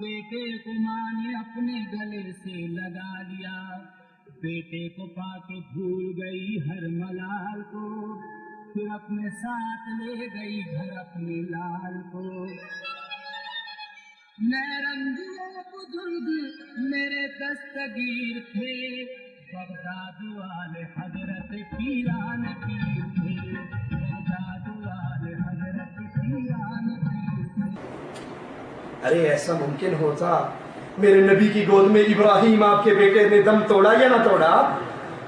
بیٹے کو ماں نے اپنے گلے سے لگا لیا، بیٹے کو پا کے بھول گئی ہر ملال کو، پھر اپنے ساتھ لے گئی گھر اپنے لال کو۔ میں رنجو بزرگ میرے دستگیر تھے، بغداد والے حضرت پیران پیر تھے، بغداد والے حضرت پیران پیر تھے۔ ارے ایسا ممکن ہوتا میرے نبی کی گود میں ابراہیم آپ کے بیٹے نے دم توڑا یا نہ توڑا؟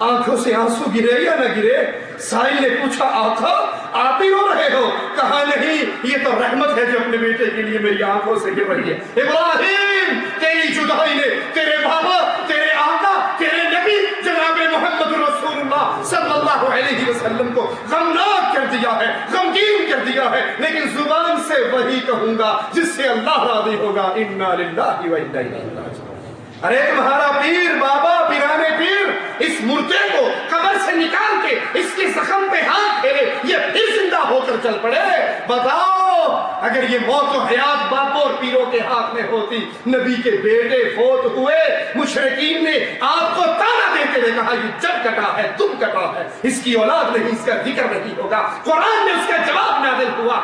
آنکھوں سے آنسو گرے یا نہ گرے؟ سائل نے پوچھا آقا آپ ہی رو رہے ہو؟ کہا نہیں، یہ تو رحمت ہے جو اپنے بیٹے کے لیے میری آنکھوں سے گر رہی ہے۔ ابراہیم تیری جدائی نے تیرے بابا، تیرے آقا، تیرے نبی جناب محمد رسول اللہ صلی اللہ علیہ وسلم کو غمناک کر دیا ہے، غمگین کر دیا ہے، لیکن زبان سے وہی کہوں گا جس سے اللہ راضی ہوگا، انا للہ و انا الیہ راجعون۔ ارے تمہارا پیر، بابا، پیرانے پیر اس مردے کو قبر سے نکال کے اس کے زخم پہ ہاتھ پھیرے، یہ پھر زندہ ہو کر چل پڑے۔ بتاؤ اگر یہ موت و حیات باپوں اور پیروں کے ہاتھ میں ہوتی، نبی کے بیٹے فوت ہوئے، مشرکین نے آپ کو تانا دیتے ہوئے کہا یہ جب کٹا ہے تم کٹا ہے، اس کی اولاد نہیں، اس کا ذکر نہیں ہوگا، قرآن میں اس کا جواب نازل ہوا۔